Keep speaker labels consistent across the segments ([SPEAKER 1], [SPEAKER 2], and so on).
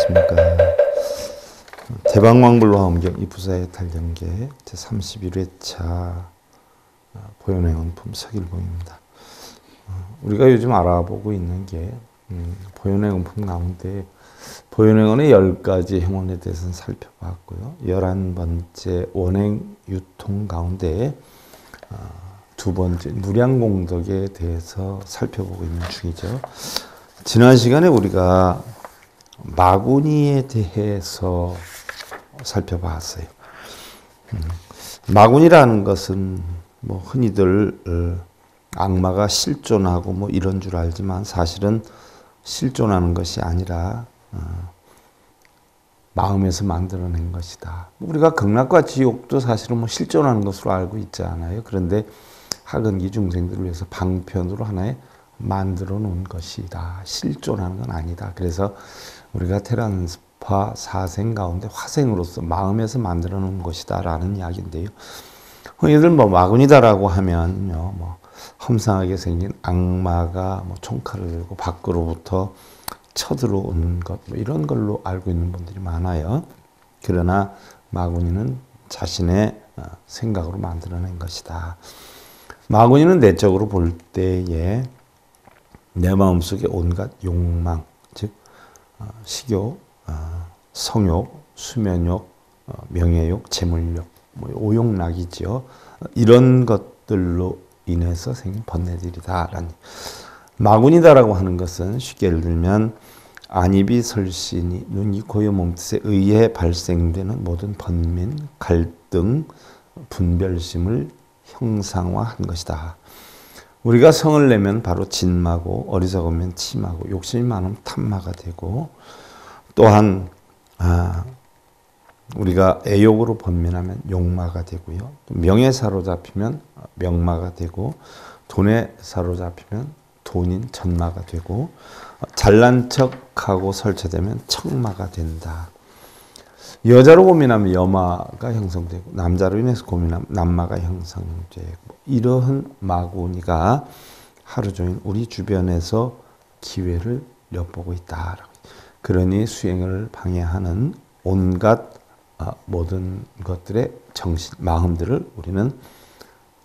[SPEAKER 1] 안녕하십니까. 대방왕불로화엄경 이부사의 탈경계 제31회차 보현행은품 서길봉입니다. 우리가 요즘 알아보고 있는 게 보현행은품 가운데 보현행원의 10가지 행원에 대해서는 살펴봤고요. 11번째 원행 유통 가운데 두 번째 무량공덕에 대해서 살펴보고 있는 중이죠. 지난 시간에 우리가 마구니에 대해서 살펴봤어요. 마구니라는 것은 뭐 흔히들 악마가 실존하고 뭐 이런 줄 알지만 사실은 실존하는 것이 아니라 마음에서 만들어낸 것이다. 우리가 극락과 지옥도 사실은 뭐 실존하는 것으로 알고 있지 않아요. 그런데 하근기 중생들을 위해서 방편으로 하나의 만들어 놓은 것이다. 실존하는 건 아니다. 그래서 우리가 테란스파 사생 가운데 화생으로서 마음에서 만들어 놓은 것이다 라는 이야기인데요. 흔히들 뭐 마군이다라고 하면요, 뭐 험상하게 생긴 악마가 뭐 총칼을 들고 밖으로부터 쳐들어오는 것, 뭐 이런 걸로 알고 있는 분들이 많아요. 그러나 마군이는 자신의 생각으로 만들어낸 것이다. 마군이는 내적으로 볼 때에 내 마음속에 온갖 욕망, 즉 식욕, 성욕, 수면욕, 명예욕, 재물욕, 뭐 오욕락이죠. 이런 것들로 인해서 생긴 번뇌들이다라는. 마군이다라고 하는 것은 쉽게 예를 들면 안입이 설신이 눈이 고요 몸뜻에 의해 발생되는 모든 번민, 갈등, 분별심을 형상화한 것이다. 우리가 성을 내면 바로 진마고 어리석으면 치마고 욕심이 많으면 탐마가 되고 또한 우리가 애욕으로 번민하면 욕마가 되고요. 명예 사로잡히면 명마가 되고 돈에 사로잡히면 돈인 전마가 되고 잘난 척하고 설치되면 척마가 된다. 여자로 고민하면 여마가 형성되고 남자로 인해서 고민하면 남마가 형성되고 이러한 마구니가 하루 종일 우리 주변에서 기회를 엿보고 있다. 그러니 수행을 방해하는 온갖 모든 것들의 정신, 마음들을 우리는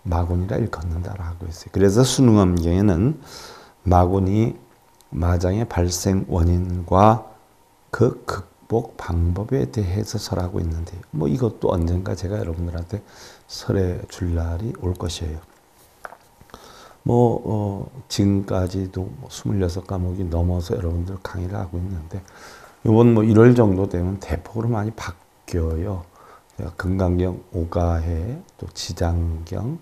[SPEAKER 1] 마군이라 일컫는다라고 했어요. 그래서 순응엄경에는 마군이 마장의 발생 원인과 그 극복 방법에 대해서 설하고 있는데 뭐 이것도 언젠가 제가 여러분들한테 설해 줄 날이 올 것이에요. 지금까지도 26과목이 넘어서 여러분들 강의를 하고 있는데 이번 1월 정도 되면 대폭으로 많이 바뀌어요. 금강경 5가해, 또 지장경,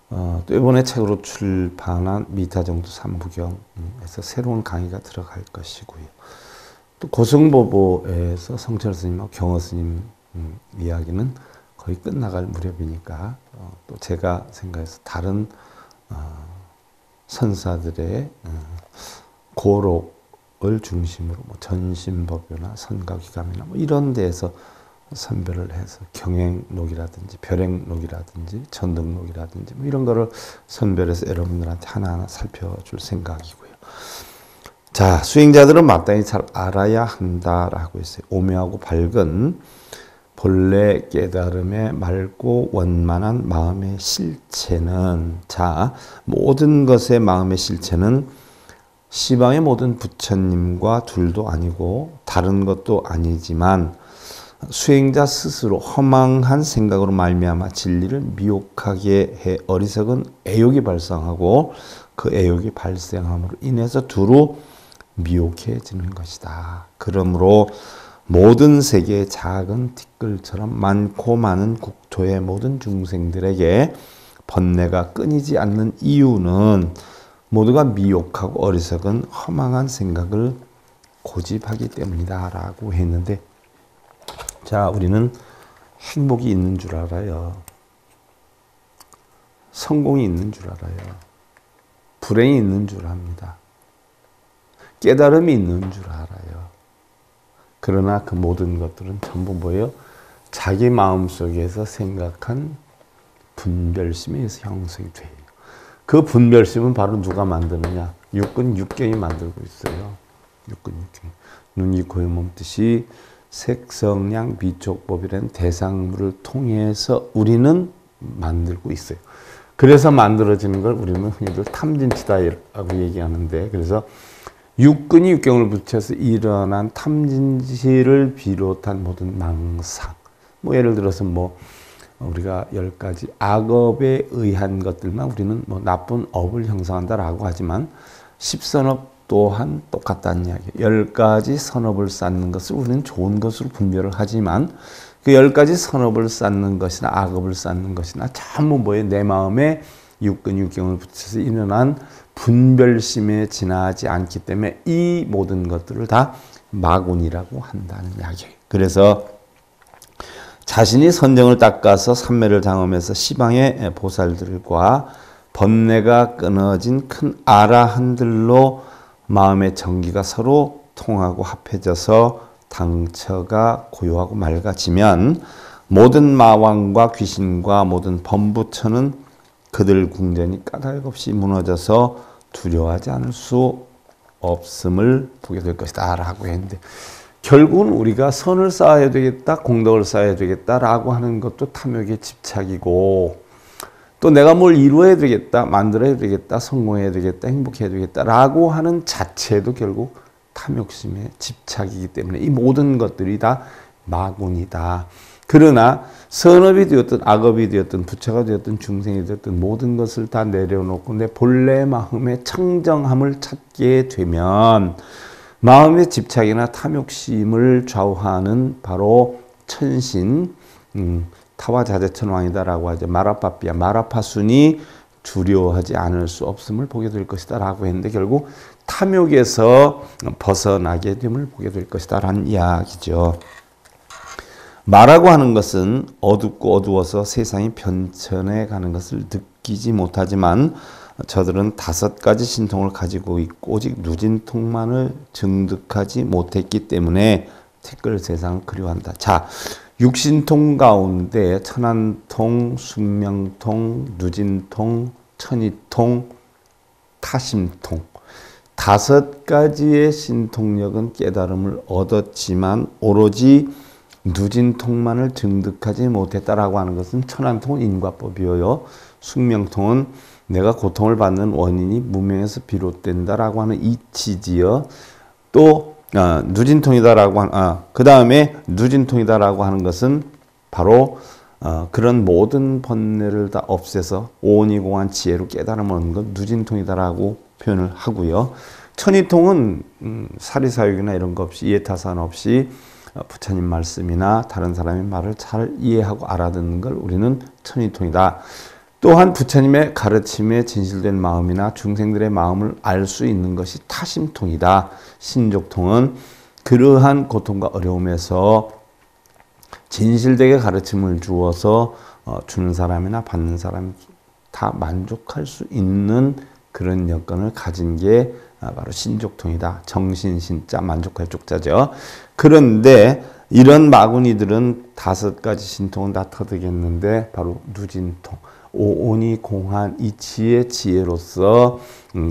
[SPEAKER 1] 또 이번에 책으로 출판한 미타정도 3부경에서 새로운 강의가 들어갈 것이고요. 또 고승보보에서 성철 스님하고 경허 스님 이야기는 거의 끝나갈 무렵이니까 또 제가 생각해서 다른 선사들의 고록을 중심으로 전신법요나 선가기감이나 이런 데에서 선별을 해서 경행록이라든지 별행록이라든지 전등록이라든지 이런 거를 선별해서 여러분들한테 하나하나 살펴줄 생각이고요. 자, 수행자들은 마땅히 잘 알아야 한다라고 했어요. 오묘하고 밝은 본래 깨달음의 맑고 원만한 마음의 실체는, 자, 모든 것의 마음의 실체는 시방의 모든 부처님과 둘도 아니고 다른 것도 아니지만 수행자 스스로 허망한 생각으로 말미암아 진리를 미혹하게 해 어리석은 애욕이 발생하고 그 애욕이 발생함으로 인해서 두루 미혹해지는 것이다. 그러므로 모든 세계의 작은 티끌처럼 많고 많은 국토의 모든 중생들에게 번뇌가 끊이지 않는 이유는 모두가 미혹하고 어리석은 허망한 생각을 고집하기 때문이다 라고 했는데, 자, 우리는 행복이 있는 줄 알아요. 성공이 있는 줄 알아요. 불행이 있는 줄 압니다. 깨달음이 있는 줄 알아요. 그러나 그 모든 것들은 전부 뭐예요? 자기 마음속에서 생각한 분별심에 의해서 형성이 돼요. 그 분별심은 바로 누가 만드느냐? 육근 육경이 만들고 있어요. 육근 육경. 눈이 코의 몸 뜻이 색성량 미촉법이라는 대상물을 통해서 우리는 만들고 있어요. 그래서 만들어지는 걸 우리는 흔히들 탐진치다라고 얘기하는데, 그래서 육근이 육경을 붙여서 일어난 탐진치를 비롯한 모든 망상, 뭐 예를 들어서 뭐 우리가 10가지 악업에 의한 것들만 우리는 뭐 나쁜 업을 형성한다라고 하지만, 십선업 또한 똑같다는 이야기예요. 10가지 선업을 쌓는 것을 우리는 좋은 것으로 분별을 하지만, 그 10가지 선업을 쌓는 것이나 악업을 쌓는 것이나 전부 뭐에 내 마음에 육근 육경을 붙여서 일어난 분별심에 지나지 않기 때문에 이 모든 것들을 다 마군이라고 한다는 이야기예요. 그래서 자신이 선정을 닦아서 삼매를 장엄해서 시방의 보살들과 번뇌가 끊어진 큰 아라한들로 마음의 정기가 서로 통하고 합해져서 당처가 고요하고 맑아지면 모든 마왕과 귀신과 모든 범부처는 그들 궁전이 까닭없이 무너져서 두려워하지 않을 수 없음을 보게 될 것이다 라고 했는데, 결국은 우리가 선을 쌓아야 되겠다, 공덕을 쌓아야 되겠다라고 하는 것도 탐욕의 집착이고, 또 내가 뭘 이루어야 되겠다, 만들어야 되겠다, 성공해야 되겠다, 행복해야 되겠다라고 하는 자체도 결국 탐욕심의 집착이기 때문에 이 모든 것들이 다 마군이다. 그러나 선업이 되었든 악업이 되었든 부처가 되었든 중생이 되었든 모든 것을 다 내려놓고 내 본래 마음의 청정함을 찾게 되면 마음의 집착이나 탐욕심을 좌우하는 바로 천신, 타와자재천왕이다라고 하죠. 마라파비아, 마라파순이 두려워하지 않을 수 없음을 보게 될 것이다 라고 했는데, 결국 탐욕에서 벗어나게 됨을 보게 될 것이다 라는 이야기죠. 마라고 하는 것은 어둡고 어두워서 세상이 변천해 가는 것을 느끼지 못하지만 저들은 5가지 신통을 가지고 있고 오직 누진통만을 증득하지 못했기 때문에 티끌 세상을 그리워한다. 자, 육신통 가운데 천안통, 숙명통, 누진통, 천이통, 타심통 5가지의 신통력은 깨달음을 얻었지만 오로지 누진통만을 증득하지 못했다라고 하는 것은 천안통은 인과법이어요. 숙명통은 내가 고통을 받는 원인이 무명에서 비롯된다라고 하는 이치지요. 또 누진통이다라고 그 다음에 누진통이다라고 하는 것은 바로 그런 모든 번뇌를 다 없애서 오니공한 지혜로 깨달음을 얻는 것 누진통이다라고 표현을 하고요. 천이통은 사리사욕이나 이런 거 없이 이해타산 없이 부처님 말씀이나 다른 사람의 말을 잘 이해하고 알아듣는 걸 우리는 천이통이다. 또한 부처님의 가르침에 진실된 마음이나 중생들의 마음을 알 수 있는 것이 타심통이다. 신족통은 그러한 고통과 어려움에서 진실되게 가르침을 주어서 주는 사람이나 받는 사람 다 만족할 수 있는 그런 여건을 가진 게 바로 신족통이다. 정신신자 만족할 쪽자죠. 그런데 이런 마구니들은 5가지 신통은 다 터득했는데 바로 누진통, 오온이 공한 이치의 지혜로서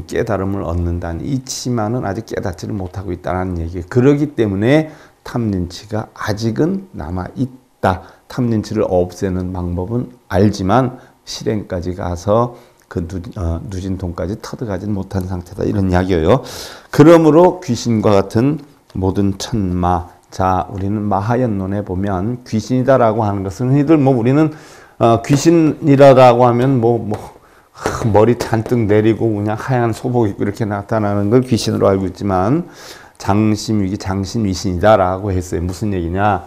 [SPEAKER 1] 깨달음을 얻는다는 이치만은 아직 깨닫지를 못하고 있다는 얘기예요. 그렇기 때문에 탐진치가 아직은 남아있다. 탐진치를 없애는 방법은 알지만 실행까지 가서 그 누진통까지 터득하지 못한 상태다. 이런 이야기예요. 그러므로 귀신과 같은 모든 천마. 자, 우리는 마하연론에 보면 귀신이다라고 하는 것은 흔히들 뭐 우리는 귀신이라고 하면 머리 잔뜩 내리고 그냥 하얀 소복 입고 이렇게 나타나는 걸 귀신으로 알고 있지만 장심위기 장신위신이다라고 했어요. 무슨 얘기냐?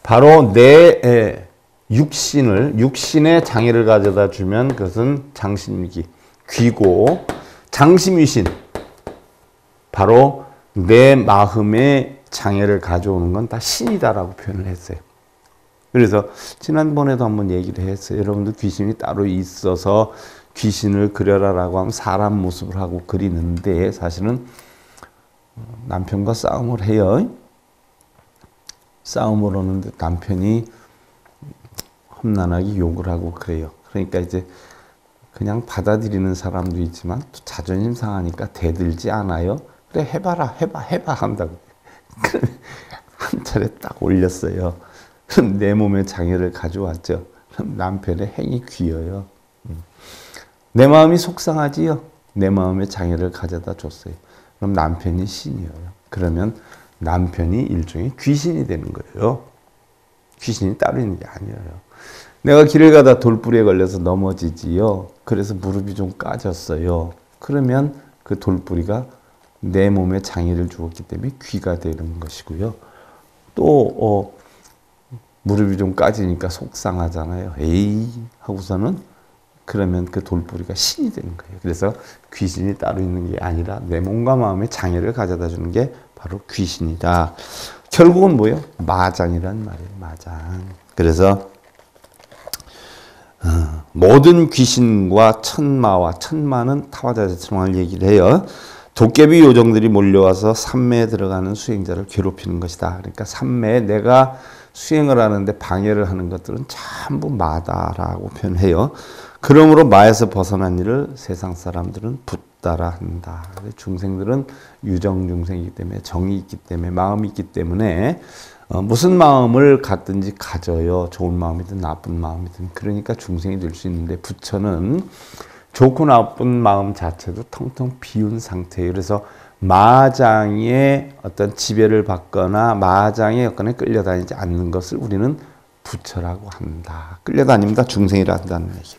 [SPEAKER 1] 바로 내 육신의 장애를 가져다 주면 그것은 장신위기 귀고, 장심위신 바로 내 마음의 장애를 가져오는 건 다 신이다라고 표현을 했어요. 그래서 지난번에도 한번 얘기를 했어요. 여러분들 귀신이 따로 있어서 귀신을 그려라라고 하면 사람 모습을 하고 그리는데 사실은 남편과 싸움을 해요. 싸움을 하는데 남편이 험난하게 욕을 하고 그래요. 그러니까 이제 그냥 받아들이는 사람도 있지만 또 자존심 상하니까 대들지 않아요. 그래 해봐라 해봐 한다고. 한 차례 딱 올렸어요. 그럼 내 몸에 장애를 가져왔죠. 그럼 남편의 행이 귀여요. 내 마음이 속상하지요. 내 마음에 장애를 가져다 줬어요. 그럼 남편이 신이에요. 그러면 남편이 일종의 귀신이 되는 거예요. 귀신이 따로 있는 게 아니에요. 내가 길을 가다 돌부리에 걸려서 넘어지지요. 그래서 무릎이 좀 까졌어요. 그러면 그 돌부리가 내 몸에 장애를 주었기 때문에 귀가 되는 것이고요. 또 무릎이 좀 까지니까 속상하잖아요. 에이 하고서는 그러면 그 돌부리가 신이 되는 거예요. 그래서 귀신이 따로 있는 게 아니라 내 몸과 마음에 장애를 가져다 주는 게 바로 귀신이다. 결국은 뭐예요? 마장이란 말이에요. 마장. 그래서 모든 귀신과 천마는 타화자재천왕을 얘기를 해요. 도깨비 요정들이 몰려와서 산매에 들어가는 수행자를 괴롭히는 것이다. 그러니까 산매에 내가 수행을 하는데 방해를 하는 것들은 전부 마다라고 표현해요. 그러므로 마에서 벗어난 일을 세상 사람들은 붓따라 한다. 중생들은 유정중생이기 때문에 정이 있기 때문에 마음이 있기 때문에 무슨 마음을 갖든지 가져요. 좋은 마음이든 나쁜 마음이든. 그러니까 중생이 될 수 있는데 부처는 좋고 나쁜 마음 자체도 텅텅 비운 상태예요. 그래서 마장의 어떤 지배를 받거나 마장의 여건에 끌려다니지 않는 것을 우리는 부처라고 한다. 끌려다닙니다. 중생이라 한다는 얘기.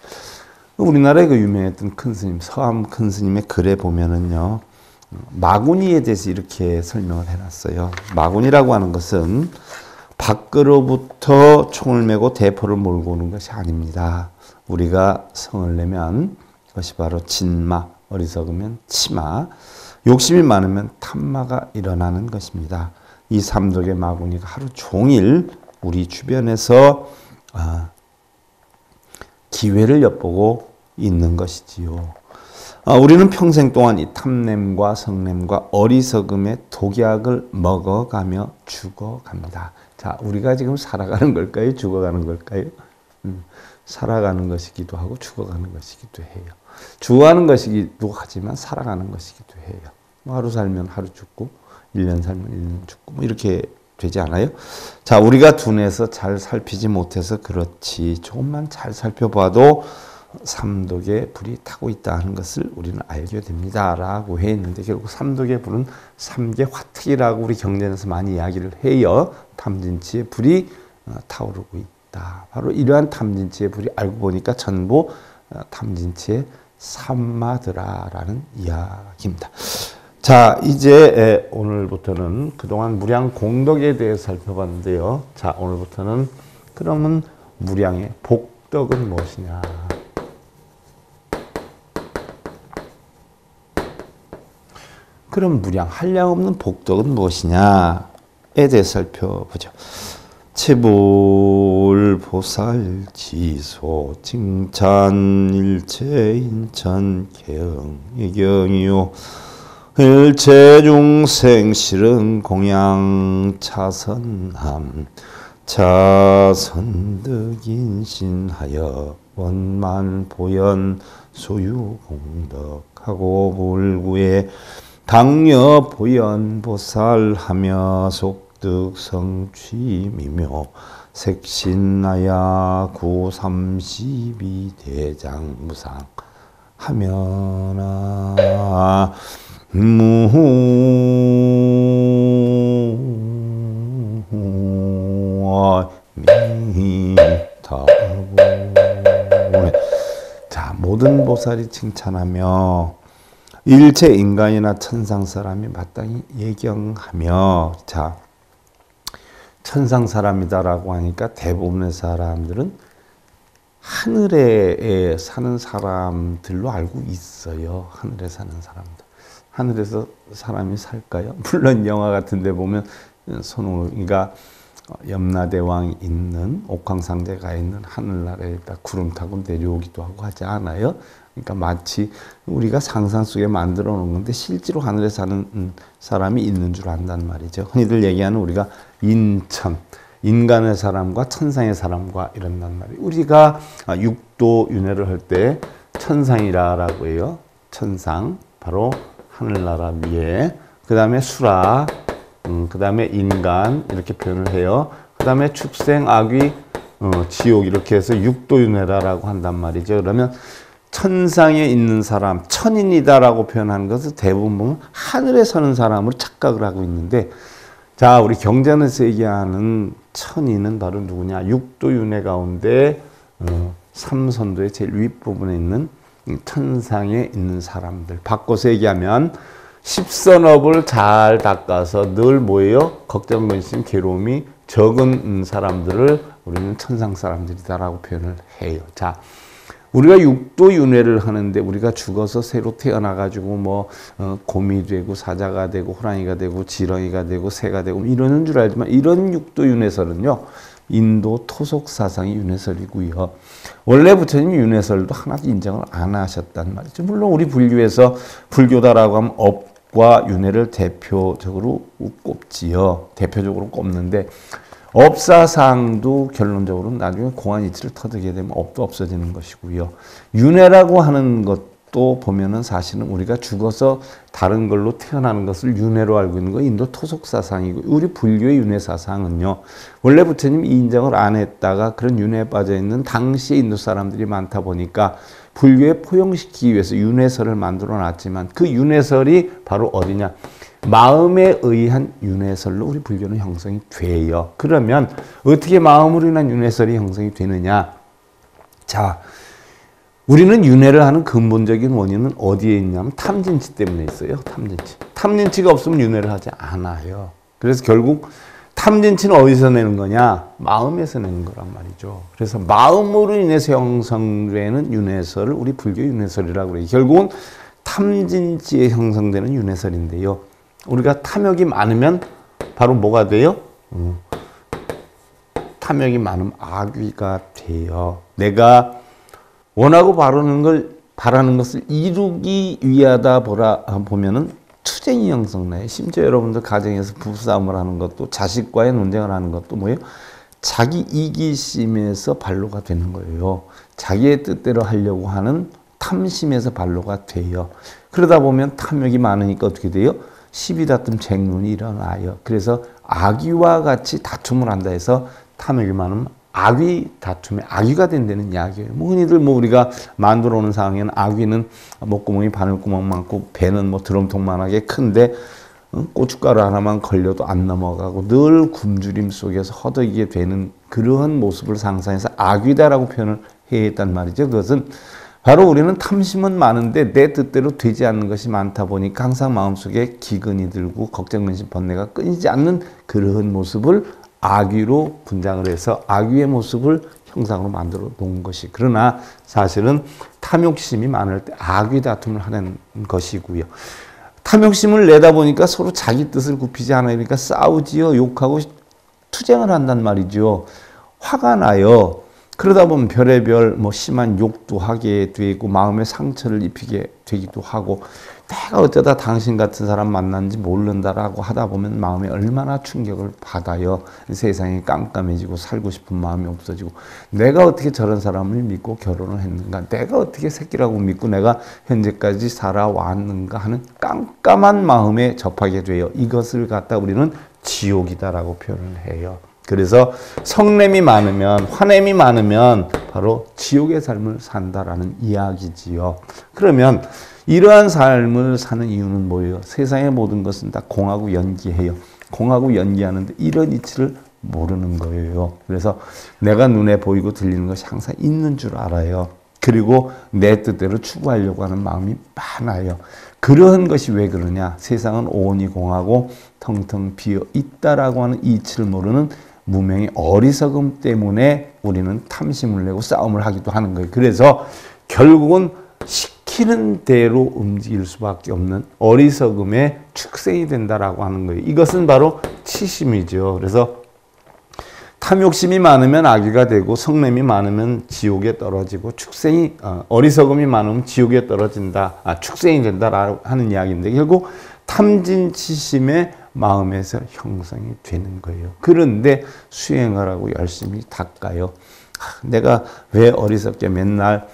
[SPEAKER 1] 우리나라에 그 유명했던 큰 스님, 서암 큰 스님의 글에 보면은요, 마구니에 대해서 이렇게 설명을 해놨어요. 마구니라고 하는 것은 밖으로부터 총을 메고 대포를 몰고 오는 것이 아닙니다. 우리가 성을 내면 그것이 바로 진마, 어리석으면 치마, 욕심이 많으면 탐마가 일어나는 것입니다. 이 삼독의 마구니가 하루 종일 우리 주변에서 기회를 엿보고 있는 것이지요. 우리는 평생 동안 이 탐냄과 성냄과 어리석음의 독약을 먹어가며 죽어갑니다. 자, 우리가 지금 살아가는 걸까요? 죽어가는 걸까요? 살아가는 것이기도 하고 죽어가는 것이기도 해요. 죽어가는 것이기도 하지만 살아가는 것이기도 해요. 하루 살면 하루 죽고 1년 살면 1년 죽고 이렇게 되지 않아요? 자, 우리가 둔해서 잘 살피지 못해서 그렇지 조금만 잘 살펴봐도 삼독의 불이 타고 있다는 것을 우리는 알게 됩니다. 라고 했는데 결국 삼독의 불은 삼계 화특이라고 우리 경전에서 많이 이야기를 해요. 탐진치의 불이 타오르고 있다. 바로 이러한 탐진치의 불이 알고 보니까 전부 탐진치의 삼마드라라는 이야기입니다. 자, 이제 오늘부터는 그동안 무량 공덕에 대해 살펴봤는데요. 자, 오늘부터는 그러면 무량의 복덕은 무엇이냐? 그럼 무량, 한량없는 복덕은 무엇이냐에 대해 살펴보죠. 체불 보살 지소 칭찬 일체 인천 개응 이경이요 일체 중생 실은 공양 차선함 차선득인신하여 원만 보현 소유 공덕하고 불구에 당여 보현 보살하며 속득 성취미묘 색신나야 구삼십이 대장무상 하면아 자, 모든 보살이 칭찬하며 일체 인간이나 천상 사람이 마땅히 예경하며, 자, 천상 사람이다라고 하니까 대부분의 사람들은 하늘에 사는 사람들로 알고 있어요. 하늘에 사는 사람들. 하늘에서 사람이 살까요? 물론 영화 같은 데 보면 손오공이가 염라대왕이 있는 옥황상제가 있는 하늘나라에 구름 타고 내려오기도 하고 하지 않아요? 그러니까 마치 우리가 상상 속에 만들어 놓은 건데 실제로 하늘에 사는 사람이 있는 줄 안단 말이죠. 흔히들 얘기하는 우리가 인천, 인간의 사람과 천상의 사람과 이런단 말이에요. 우리가 육도 윤회를 할 때 천상이라고 해요. 천상, 바로 하늘나라 위에. 그 다음에 수라, 그 다음에 인간 이렇게 표현을 해요. 그 다음에 축생, 악귀, 지옥 이렇게 해서 육도윤회라라고 한단 말이죠. 그러면 천상에 있는 사람, 천인이다라고 표현하는 것은 대부분 하늘에 서는 사람으로 착각을 하고 있는데, 자, 우리 경전에서 얘기하는 천인은 바로 누구냐? 육도윤회 가운데 삼선도의 제일 윗부분에 있는 천상에 있는 사람들. 바꿔서 얘기하면 십선업을 잘 닦아서 늘 뭐예요? 걱정, 근심, 괴로움이 적은 사람들을 우리는 천상 사람들이다라고 표현을 해요. 자, 우리가 육도윤회를 하는데 우리가 죽어서 새로 태어나가지고 뭐 곰이 되고 사자가 되고 호랑이가 되고 지렁이가 되고 새가 되고 이러는 줄 알지만, 이런 육도윤회설은요 인도 토속 사상의 윤회설이고요. 원래 부처님 윤회설도 하나도 인정을 안 하셨단 말이죠. 물론 우리 불교에서 불교다라고 하면 업과 윤회를 대표적으로 꼽지요. 대표적으로 꼽는데, 업사상도 결론적으로 나중에 공안 이치를 터득하게 되면 업도 없어지는 것이고요. 윤회라고 하는 것도 보면은 사실은 우리가 죽어서 다른 걸로 태어나는 것을 윤회로 알고 있는 거 인도 토속 사상이고, 우리 불교의 윤회 사상은요 원래 부처님이 인정을 안 했다가 그런 윤회에 빠져 있는 당시의 인도 사람들이 많다 보니까 불교에 포용시키기 위해서 윤회설을 만들어 놨지만, 그 윤회설이 바로 어디냐? 마음에 의한 윤회설로 우리 불교는 형성이 돼요. 그러면 어떻게 마음으로 인한 윤회설이 형성이 되느냐? 자, 우리는 윤회를 하는 근본적인 원인은 어디에 있냐면 탐진치 때문에 있어요. 탐진치. 탐진치가 없으면 윤회를 하지 않아요. 그래서 결국 탐진치는 어디서 내는 거냐? 마음에서 내는 거란 말이죠. 그래서 마음으로 인해서 형성되는 윤회설을 우리 불교 윤회설이라고 그래요. 결국은 탐진치에 형성되는 윤회설인데요. 우리가 탐욕이 많으면 바로 뭐가 돼요? 탐욕이 많으면 악귀가 돼요. 내가 원하고 바라는 것을 이루기 위하다 보면은 투쟁이 형성나요. 심지어 여러분들 가정에서 부부싸움을 하는 것도, 자식과의 논쟁을 하는 것도 뭐예요? 자기 이기심에서 발로가 되는 거예요. 자기의 뜻대로 하려고 하는 탐심에서 발로가 돼요. 그러다 보면 탐욕이 많으니까 어떻게 돼요? 시비다툼, 쟁론이 일어나요. 그래서 악귀와 같이 다툼을 한다 해서 탐욕이 많으면 악귀 다툼에 악귀가 된다는 이야기예요. 흔히들 우리가 만들어 오는 상황에는 악귀는 목구멍이 바늘구멍 많고 배는 드럼통만하게 큰데 고춧가루 하나만 걸려도 안 넘어가고 늘 굶주림 속에서 허덕이게 되는 그러한 모습을 상상해서 악귀다라고 표현을 해야 했단 말이죠. 그것은 바로 우리는 탐심은 많은데 내 뜻대로 되지 않는 것이 많다 보니까 항상 마음속에 기근이 들고 걱정, 근심, 번뇌가 끊이지 않는 그러한 모습을 악귀로 분장을 해서 악귀의 모습을 형상으로 만들어 놓은 것이, 그러나 사실은 탐욕심이 많을 때 악귀 다툼을 하는 것이고요. 탐욕심을 내다 보니까 서로 자기 뜻을 굽히지 않으니까 싸우지요. 욕하고 투쟁을 한단 말이죠. 화가 나요. 그러다 보면 별의별 심한 욕도 하게 되고 마음에 상처를 입히게 되기도 하고, 내가 어쩌다 당신 같은 사람 만난지 모른다라고 하다 보면 마음에 얼마나 충격을 받아요. 세상이 깜깜해지고 살고 싶은 마음이 없어지고, 내가 어떻게 저런 사람을 믿고 결혼을 했는가, 내가 어떻게 새끼라고 믿고 내가 현재까지 살아왔는가 하는 깜깜한 마음에 접하게 돼요. 이것을 갖다 우리는 지옥이다라고 표현을 해요. 그래서 성냄이 많으면, 화냄이 많으면 바로 지옥의 삶을 산다라는 이야기지요. 그러면 이러한 삶을 사는 이유는 뭐예요? 세상의 모든 것은 다 공하고 연기해요. 공하고 연기하는데 이런 이치를 모르는 거예요. 그래서 내가 눈에 보이고 들리는 것이 항상 있는 줄 알아요. 그리고 내 뜻대로 추구하려고 하는 마음이 많아요. 그러한 것이 왜 그러냐? 세상은 오온이 공하고 텅텅 비어 있다라고 하는 이치를 모르는 무명의 어리석음 때문에 우리는 탐심을 내고 싸움을 하기도 하는 거예요. 그래서 결국은 시키는 대로 움직일 수밖에 없는 어리석음의 축생이 된다라고 하는 거예요. 이것은 바로 치심이죠. 그래서 탐욕심이 많으면 악귀가 되고, 성냄이 많으면 지옥에 떨어지고, 어리석음이 많으면 지옥에 떨어진다, 축생이 된다라고 하는 이야기인데, 결국 탐진치심의 마음에서 형성이 되는 거예요. 그런데 수행을 하고 열심히 닦아요. 내가 왜 어리석게 맨날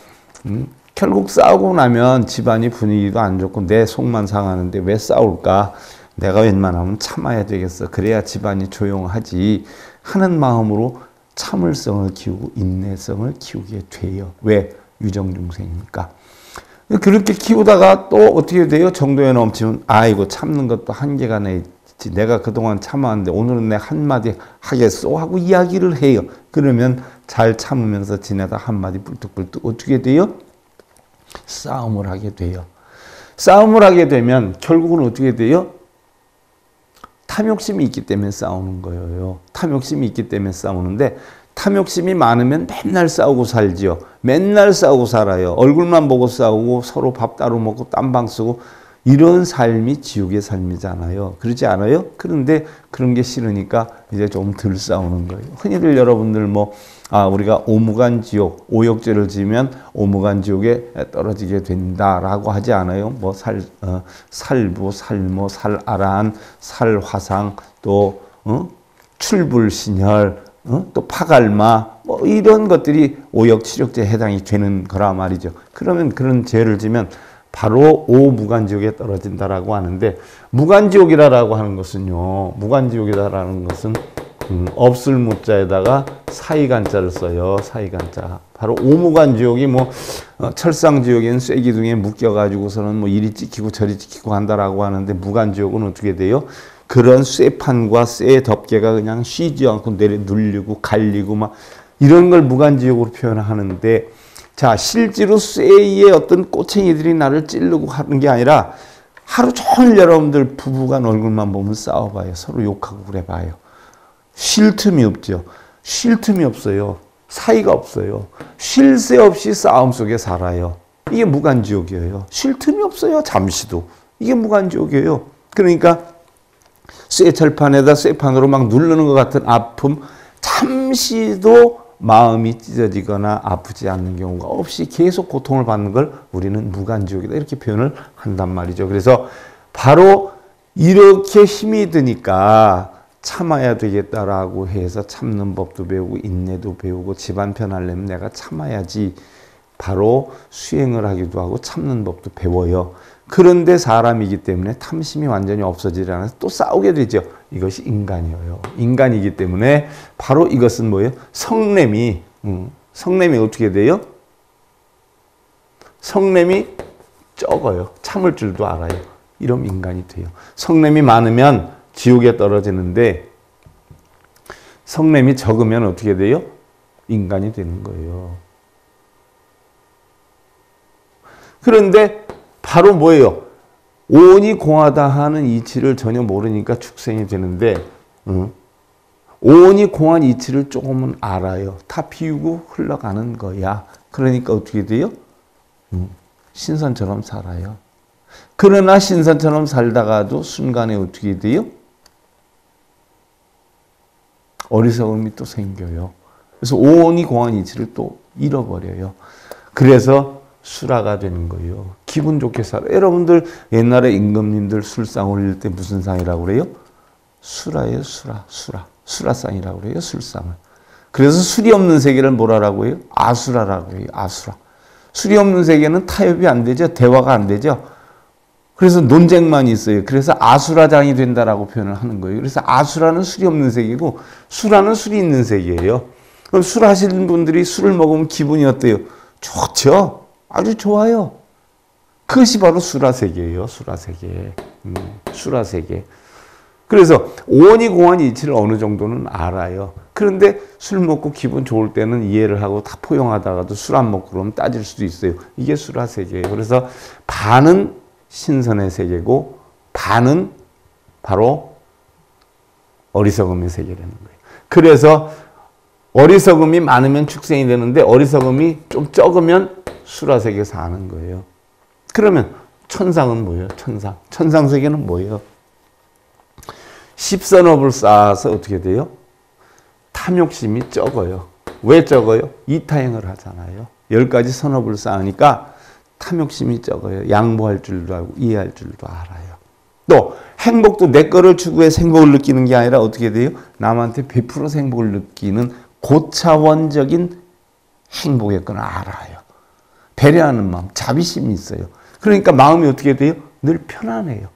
[SPEAKER 1] 결국 싸우고 나면 집안이 분위기도 안 좋고 내 속만 상하는데 왜 싸울까? 내가 웬만하면 참아야 되겠어. 그래야 집안이 조용하지 하는 마음으로 참을성을 키우고 인내성을 키우게 돼요. 왜? 유정중생이니까. 그렇게 키우다가 또 어떻게 돼요? 정도에 넘치면 아이고 참는 것도 한계가 있지. 내가 그동안 참았는데 오늘은 내 한마디 하겠소 하고 이야기를 해요. 그러면 잘 참으면서 지내다 한마디 뿔뚝뿔뚝 어떻게 돼요? 싸움을 하게 돼요. 싸움을 하게 되면 결국은 어떻게 돼요? 탐욕심이 있기 때문에 싸우는 거예요. 탐욕심이 있기 때문에 싸우는데 탐욕심이 많으면 맨날 싸우고 살지요. 맨날 싸우고 살아요. 얼굴만 보고 싸우고 서로 밥 따로 먹고 딴방 쓰고 이런 삶이 지옥의 삶이잖아요. 그렇지 않아요? 그런데 그런 게 싫으니까 이제 좀 덜 싸우는 거예요. 흔히들 여러분들 우리가 오무간지옥, 오욕죄를 지으면 오무간지옥에 떨어지게 된다라고 하지 않아요? 살부, 살모, 살아란, 살화상, 또 출불신혈, 또 파갈마, 이런 것들이 오욕치욕죄에 해당이 되는 거라 말이죠. 그러면 그런 죄를 지면 바로 오무간지옥에 떨어진다라고 하는데, 무간지옥이라고 하는 것은요, 무간지옥이라는 것은 없을 무자에다가 사이간자를 써요. 사이간자. 바로 오무간지옥이 철상지옥에는 쇠기둥에 묶여가지고서는 이리 찍히고 저리 찍히고 한다라고 하는데, 무간지옥은 어떻게 돼요? 그런 쇠판과 쇠 덮개가 그냥 쉬지 않고 눌리고 갈리고 이런 걸 무간지옥으로 표현하는데, 자, 실제로 쇠의 어떤 꼬챙이들이 나를 찌르고 하는 게 아니라 하루 종일 여러분들 부부간 얼굴만 보면 싸워봐요. 서로 욕하고 그래봐요. 쉴 틈이 없죠. 쉴 틈이 없어요. 사이가 없어요. 쉴 새 없이 싸움 속에 살아요. 이게 무간지옥이에요. 쉴 틈이 없어요. 잠시도. 이게 무간지옥이에요. 그러니까 쇠철판에다 쇠판으로 막 누르는 것 같은 아픔, 잠시도 마음이 찢어지거나 아프지 않는 경우가 없이 계속 고통을 받는 걸 우리는 무간지옥이다 이렇게 표현을 한단 말이죠. 그래서 바로 이렇게 힘이 드니까 참아야 되겠다라고 해서 참는 법도 배우고 인내도 배우고 집안 편하려면 내가 참아야지 바로 수행을 하기도 하고 참는 법도 배워요. 그런데 사람이기 때문에 탐심이 완전히 없어지지 않아서 또 싸우게 되죠. 이것이 인간이에요. 인간이기 때문에 바로 이것은 뭐예요? 성냄이 어떻게 돼요? 성냄이 적어요. 참을 줄도 알아요. 이러면 인간이 돼요. 성냄이 많으면 지옥에 떨어지는데 성냄이 적으면 어떻게 돼요? 인간이 되는 거예요. 그런데 바로 뭐예요? 오온이 공하다 하는 이치를 전혀 모르니까 축생이 되는데 오온이 공한 이치를 조금은 알아요. 다 비우고 흘러가는 거야. 그러니까 어떻게 돼요? 신선처럼 살아요. 그러나 신선처럼 살다가도 순간에 어떻게 돼요? 어리석음이 또 생겨요. 그래서 오온이 공한 이치를 또 잃어버려요. 그래서 수라가 되는 거예요. 기분 좋게 살아. 여러분들 옛날에 임금님들 술상 올릴 때 무슨 상이라고 그래요? 수라예요. 수라상이라고 그래요. 술상을. 그래서 술이 없는 세계를 뭐라고 해요? 아수라라고 해요. 아수라. 술이 없는 세계는 타협이 안 되죠. 대화가 안 되죠. 그래서 논쟁만 있어요. 그래서 아수라장이 된다라고 표현을 하는 거예요. 그래서 아수라는 술이 없는 세계고 수라는 술이 있는 세계예요. 그럼 술 하시는 분들이 술을 먹으면 기분이 어때요? 좋죠. 아주 좋아요. 그것이 바로 수라세계예요. 수라세계. 수라세계. 그래서 오온이 공한 이치를 어느 정도는 알아요. 그런데 술 먹고 기분 좋을 때는 이해를 하고 다 포용하다가도 술 안 먹고 그러면 따질 수도 있어요. 이게 수라세계예요. 그래서 반은 신선의 세계고 반은 바로 어리석음의 세계라는 거예요. 그래서 어리석음이 많으면 축생이 되는데 어리석음이 좀 적으면 수라세계에 사는 거예요. 그러면 천상은 뭐예요? 천상세계는 뭐예요? 10선업을 쌓아서 어떻게 돼요? 탐욕심이 적어요. 왜 적어요? 이타행을 하잖아요. 10가지 선업을 쌓으니까 탐욕심이 적어요. 양보할 줄도 알고 이해할 줄도 알아요. 또 행복도 내 거를 추구해서 행복을 느끼는 게 아니라 어떻게 돼요? 남한테 베풀어서 행복을 느끼는 고차원적인 행복의 건 알아요. 배려하는 마음, 자비심이 있어요. 그러니까 마음이 어떻게 돼요? 늘 편안해요.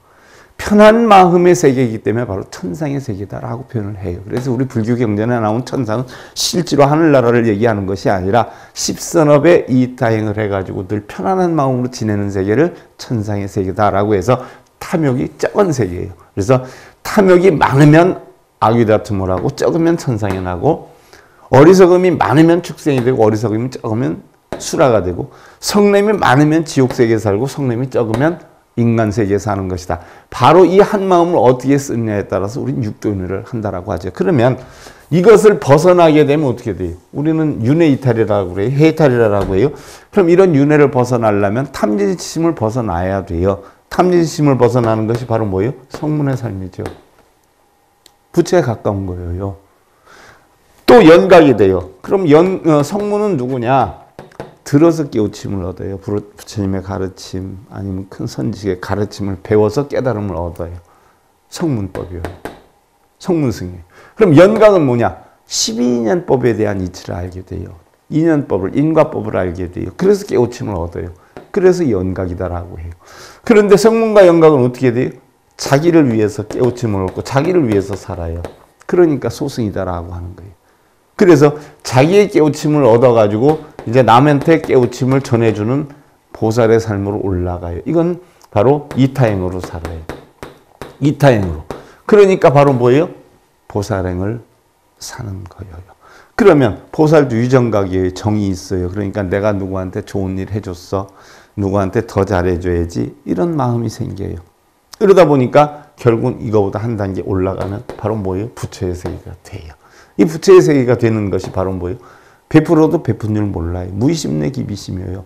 [SPEAKER 1] 편한 마음의 세계이기 때문에 바로 천상의 세계다라고 표현을 해요. 그래서 우리 불교 경전에 나온 천상은 실제로 하늘나라를 얘기하는 것이 아니라 십선업에 이타행을 해가지고 늘 편안한 마음으로 지내는 세계를 천상의 세계다라고 해서 탐욕이 적은 세계예요. 그래서 탐욕이 많으면 아귀다툼을 하고 적으면 천상에 나고, 어리석음이 많으면 축생이 되고 어리석음이 적으면 수라가 되고, 성냄이 많으면 지옥세계에 살고 성냄이 적으면 인간세계에 사는 것이다. 바로 이 한 마음을 어떻게 쓰느냐에 따라서 우리는 육도윤회를 한다라고 하죠. 그러면 이것을 벗어나게 되면 어떻게 돼요? 우리는 윤회 이탈이라고 그래요. 해이탈이라고 해요. 그럼 이런 윤회를 벗어나려면 탐지심을 벗어나야 돼요. 탐지심을 벗어나는 것이 바로 뭐예요? 성문의 삶이죠. 부처에 가까운 거예요. 또 연각이 돼요. 그럼 성문은 누구냐? 들어서 깨우침을 얻어요. 부처님의 가르침 아니면 큰 선지의 가르침을 배워서 깨달음을 얻어요. 성문법이요. 성문승이에요. 그럼 연각은 뭐냐? 12인연법에 대한 이치를 알게 돼요. 인연법을, 인과법을 알게 돼요. 그래서 깨우침을 얻어요. 그래서 연각이다라고 해요. 그런데 성문과 연각은 어떻게 돼요? 자기를 위해서 깨우침을 얻고 자기를 위해서 살아요. 그러니까 소승이다라고 하는 거예요. 그래서 자기의 깨우침을 얻어가지고 이제 남한테 깨우침을 전해주는 보살의 삶으로 올라가요. 이건 바로 이타행으로 살아요. 이타행으로. 그러니까 바로 뭐예요? 보살행을 사는 거예요. 그러면 보살도 유정각이에요. 정이 있어요. 그러니까 내가 누구한테 좋은 일 해줬어. 누구한테 더 잘해줘야지. 이런 마음이 생겨요. 그러다 보니까 결국은 이거보다 한 단계 올라가는 바로 뭐예요? 부처의 세계가 돼요. 이 부처의 세계가 되는 것이 바로 뭐예요? 베풀어도 베푼 줄 몰라요. 무의심내 기비심이에요.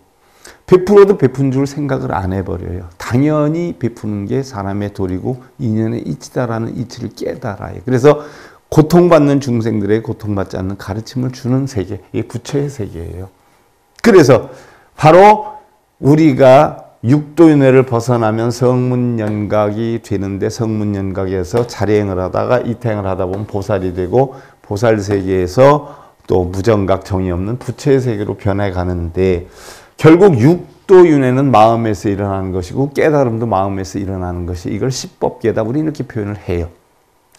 [SPEAKER 1] 베풀어도 베푼 줄 생각을 안 해버려요. 당연히 베푸는 게 사람의 도리고 인연의 이치다라는 이치를 깨달아요. 그래서 고통받는 중생들에게 고통받지 않는 가르침을 주는 세계, 이게 부처의 세계예요. 그래서 바로 우리가 육도윤회를 벗어나면 성문연각이 되는데, 성문연각에서 자리행을 하다가 이타행을 하다 보면 보살이 되고, 보살 세계에서 또 무정각, 정이 없는 부처의 세계로 변해가는데, 결국 육도윤회는 마음에서 일어나는 것이고 깨달음도 마음에서 일어나는 것이, 이걸 십법계다, 우리 이렇게 표현을 해요.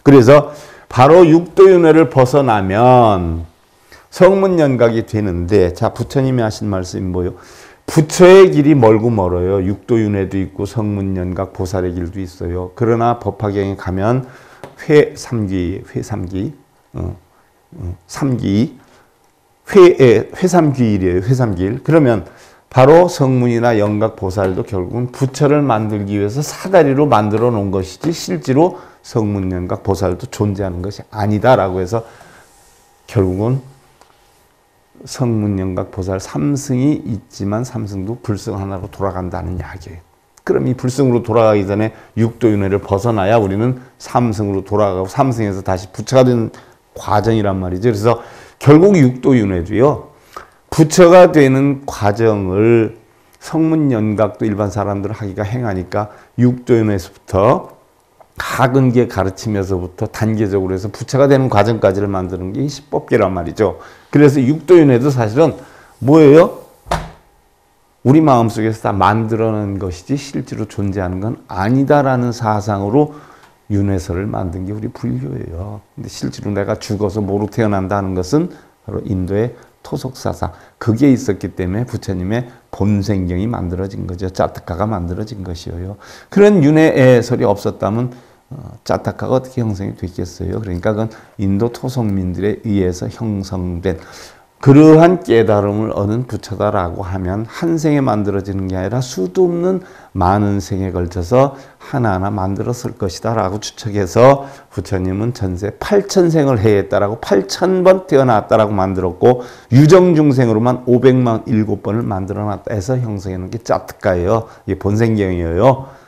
[SPEAKER 1] 그래서 바로 육도윤회를 벗어나면 성문연각이 되는데, 자, 부처님이 하신 말씀이 뭐예요? 부처의 길이 멀고 멀어요. 육도윤회도 있고 성문연각 보살의 길도 있어요. 그러나 법화경에 가면 회삼귀 회삼귀일이에요. 회삼귀일. 그러면 바로 성문이나 연각 보살도 결국은 부처를 만들기 위해서 사다리로 만들어 놓은 것이지, 실제로 성문, 연각, 보살도 존재하는 것이 아니다라고 해서 결국은 성문, 연각, 보살 삼승이 있지만 삼승도 불승 하나로 돌아간다는 이야기예요. 그럼 이 불승으로 돌아가기 전에 육도윤회를 벗어나야 우리는 삼승으로 돌아가고 삼승에서 다시 부처가 되는 과정이란 말이죠. 그래서 결국 육도윤회도요, 부처가 되는 과정을 성문, 연각도 일반 사람들 하기가 행하니까 육도윤회에서부터 하근계 가르치면서부터 단계적으로 해서 부처가 되는 과정까지를 만드는 게 십법계란 말이죠. 그래서 육도윤회도 사실은 뭐예요? 우리 마음속에서 다 만들어낸 것이지 실제로 존재하는 건 아니다라는 사상으로 윤회설을 만든 게 우리 불교예요. 근데 실제로 내가 죽어서 모로 태어난다는 것은 바로 인도의 토속사상, 그게 있었기 때문에 부처님의 본생경이 만들어진 거죠. 짜타카가 만들어진 것이에요. 그런 윤회설이 없었다면 짜타카가 어떻게 형성이 됐겠어요? 그러니까 그건 인도 토속민들에 의해서 형성된 그러한 깨달음을 얻은 부처다라고 하면 한 생에 만들어지는 게 아니라 수도 없는 많은 생에 걸쳐서 하나하나 만들었을 것이다 라고 추측해서 부처님은 전세 8,000생을 해했다라고 8,000번 태어났다라고 만들었고, 유정중생으로만 500만 7번을 만들어놨다 해서 형성하는 게 짜특가예요. 이게 본생경이에요.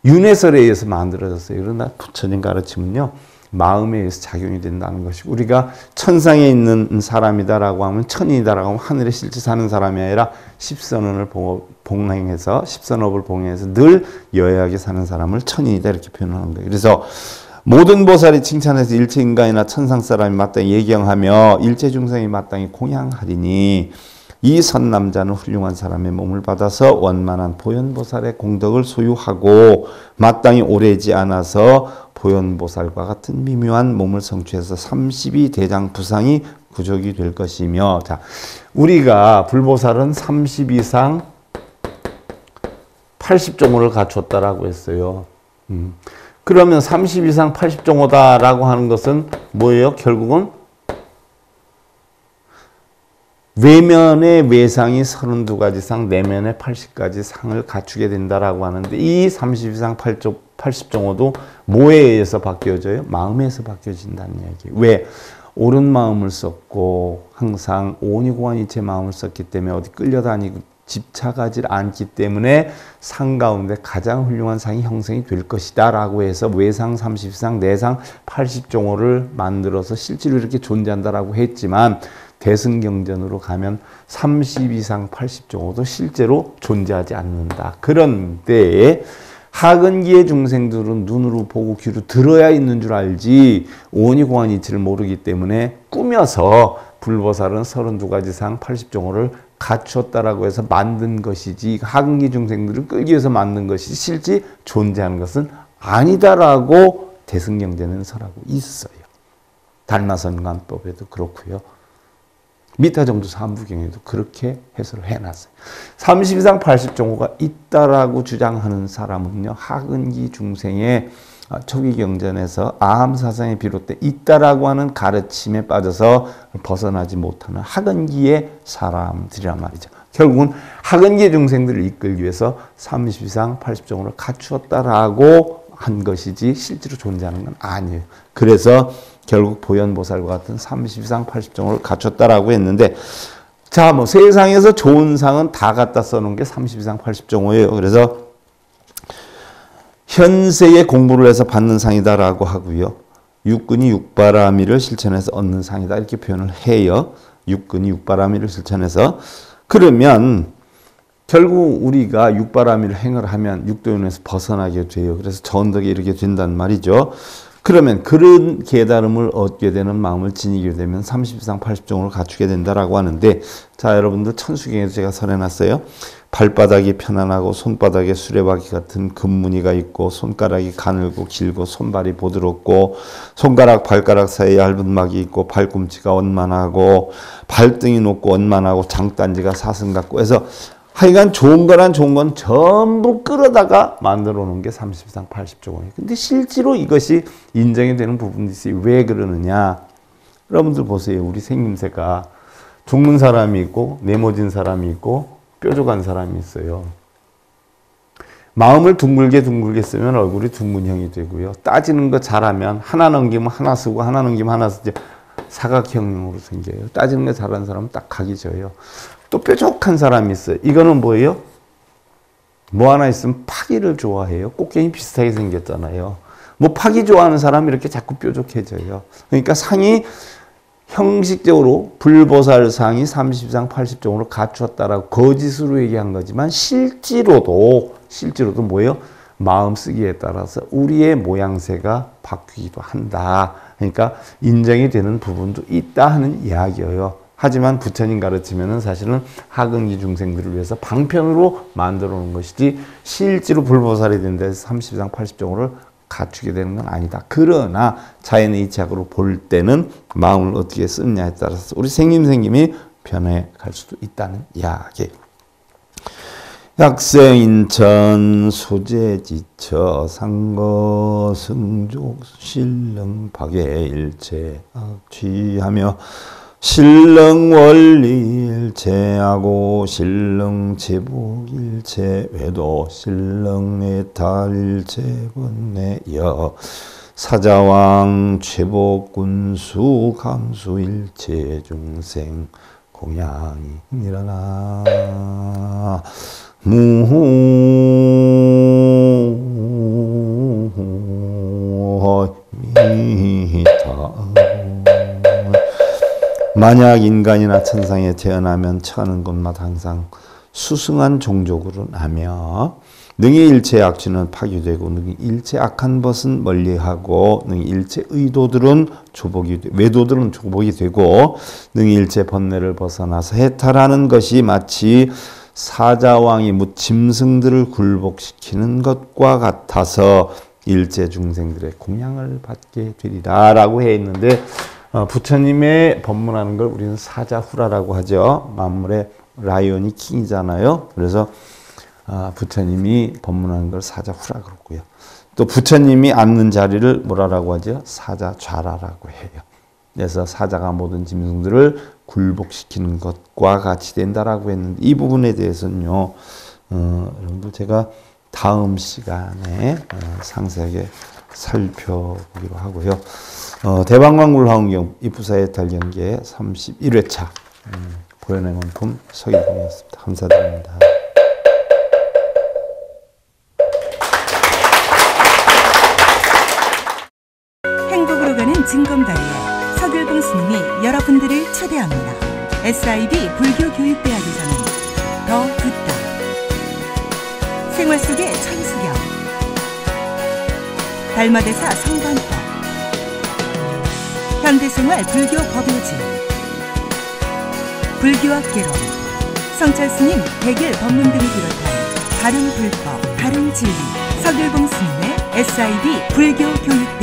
[SPEAKER 1] 윤회설에 의해서 만들어졌어요. 그러나 부처님 가르침은요, 마음에 의해서 작용이 된다는 것이고, 우리가 천상에 있는 사람이다라고 하면, 천인이다라고 하면 하늘에 실제 사는 사람이 아니라 십선원을 봉행해서, 십선업을 봉행해서 늘 여애하게 사는 사람을 천인이다 이렇게 표현하는 거예요. 그래서 모든 보살이 칭찬해서 일체 인간이나 천상 사람이 마땅히 예경하며 일체 중생이 마땅히 공양하리니, 이 선남자는 훌륭한 사람의 몸을 받아서 원만한 보현보살의 공덕을 소유하고 마땅히 오래지 않아서 보현보살과 같은 미묘한 몸을 성취해서 32대장 부상이 구족이 될 것이며, 자, 우리가 불보살은 30 이상 80종호를 갖췄다라고 했어요. 그러면 30 이상 80종호다라고 하는 것은 뭐예요? 결국은 외면의 외상이 32가지 상, 내면의 80가지 상을 갖추게 된다라고 하는데, 이 30 이상 80종호도 뭐에 의해서 바뀌어져요? 마음에서 바뀌어진다는 이야기예요. 왜? 옳은 마음을 썼고 항상 오니고안이체 마음을 썼기 때문에 어디 끌려다니고 집착하지 않기 때문에 상 가운데 가장 훌륭한 상이 형성이 될 것이다 라고 해서 외상 30상, 내상 80종호를 만들어서 실제로 이렇게 존재한다라고 했지만, 대승경전으로 가면 30 이상 80종호도 실제로 존재하지 않는다. 그런 때에 하근기의 중생들은 눈으로 보고 귀로 들어야 있는 줄 알지 오니공한 이치를 모르기 때문에 꾸며서 불보살은 32가지 상 80종호를 갖췄다라고 해서 만든 것이지, 하근기 중생들을 끌기 위해서 만든 것이 실제 존재하는 것은 아니다라고 대승경전에는 설하고 있어요. 달마선관법에도 그렇고요. 미타정도 삼부경에도 그렇게 해설을 해놨어요. 30 이상 80종호가 있다라고 주장하는 사람은요, 하근기 중생의 초기경전에서 아함사상에 비롯돼 있다라고 하는 가르침에 빠져서 벗어나지 못하는 하근기의 사람들이란 말이죠. 결국은 하근기 중생들을 이끌기 위해서 30 이상 80종호를 갖추었다라고 한 것이지 실제로 존재하는 건 아니에요. 그래서 결국 보현보살과 같은 30 이상 80종호를 갖췄다라고 했는데, 자, 뭐 세상에서 좋은 상은 다 갖다 써놓은 게 30 이상 80종호예요. 그래서 현세에 공부를 해서 받는 상이다라고 하고요. 육근이 육바라미를 실천해서 얻는 상이다 이렇게 표현을 해요. 육근이 육바라미를 실천해서. 그러면 결국 우리가 육바라미를 행을 하면 육도윤에서 벗어나게 돼요. 그래서 전덕에 이르게 된단 말이죠. 그러면 그런 깨달음을 얻게 되는 마음을 지니게 되면 30 이상 80종호를 갖추게 된다라고 하는데, 자, 여러분들 천수경에도 제가 설해놨어요. 발바닥이 편안하고 손바닥에 수레바퀴 같은 금무늬가 있고 손가락이 가늘고 길고 손발이 부드럽고 손가락 발가락 사이에 얇은 막이 있고 발꿈치가 원만하고 발등이 높고 원만하고 장단지가 사슴 같고 해서 하여간 좋은 거란 좋은 건 전부 끌어다가 만들어 놓은 게 30 이상 80종호예요. 근데 실제로 이것이 인정이 되는 부분이 있어요. 왜 그러느냐? 여러분들 보세요. 우리 생김새가 죽는 사람이 있고 네모진 사람이 있고 뾰족한 사람이 있어요. 마음을 둥글게 쓰면 얼굴이 둥근형이 되고요. 따지는 거 잘하면 하나 넘기면 하나 쓰고 하나 넘기면 하나 쓰지 사각형으로 생겨요. 따지는 거 잘하는 사람은 딱 각이 져요. 또 뾰족한 사람이 있어요. 이거는 뭐예요? 뭐 하나 있으면 파기를 좋아해요. 꽃게임 비슷하게 생겼잖아요. 뭐 파기 좋아하는 사람이 이렇게 자꾸 뾰족해져요. 그러니까 상이 형식적으로 불보살상이 30상 80종으로 갖추었다라고 거짓으로 얘기한 거지만 실제로도 뭐예요? 마음 쓰기에 따라서 우리의 모양새가 바뀌기도 한다. 그러니까 인정이 되는 부분도 있다 하는 이야기예요. 하지만 부처님 가르치면은 사실은 하근기 중생들을 위해서 방편으로 만들어 놓은 것이지 실제로 불보살이 된 데서 30상 80종호를 갖추게 되는 건 아니다. 그러나 자연의 이치학으로 볼 때는 마음을 어떻게 쓰느냐에 따라서 우리 생김이 변해 갈 수도 있다는 이야기. 약생인천 소재지처 상거 승족 신령 박애일체 악취하며 신령 원리일체하고 신령 제복일체 외도 신령 내탈일체 번내여 사자왕 최복군수 감수일체 중생 공양이 일어나 무미타. 만약 인간이나 천상에 태어나면 처하는 것마다 항상 수승한 종족으로 나며 능히 일체 악취는 파괴되고 능히 일체 악한 것은 멀리하고 능히 일체 의도들은 외도들은 조복이 되고 능히 일체 번뇌를 벗어나서 해탈하는 것이 마치 사자왕이 무 짐승들을 굴복시키는 것과 같아서 일체 중생들의 공양을 받게 되리라 라고 해 있는데, 부처님의 법문하는 걸 우리는 사자후라라고 하죠. 만물의 라이온이 킹이잖아요. 그래서 부처님이 법문하는 걸 사자후라 그러고요. 또 부처님이 앉는 자리를 뭐라고 하죠? 사자좌라라고 해요. 그래서 사자가 모든 짐승들을 굴복시키는 것과 같이 된다라고 했는데, 이 부분에 대해서는요, 여러분들 제가 다음 시간에 상세하게 살펴보기로 하고요. 대방광불화엄경 입부사해탈경계 31회차 보현의 원품 서일봉이었습니다. 감사드립니다.
[SPEAKER 2] 행복으로 가는 징검다리에 서길봉 스님이 여러분들을 초대합니다. SIB 불교교육대학에서는 더 듣다, 생활 속의 천수경, 달마대사 성관법, 현대생활 불교 법요지, 불교학 개론, 성찰스님 백일 법문 등을 비롯한 다른 불법, 다른 진리, 서길봉 스님의 SIB 불교교육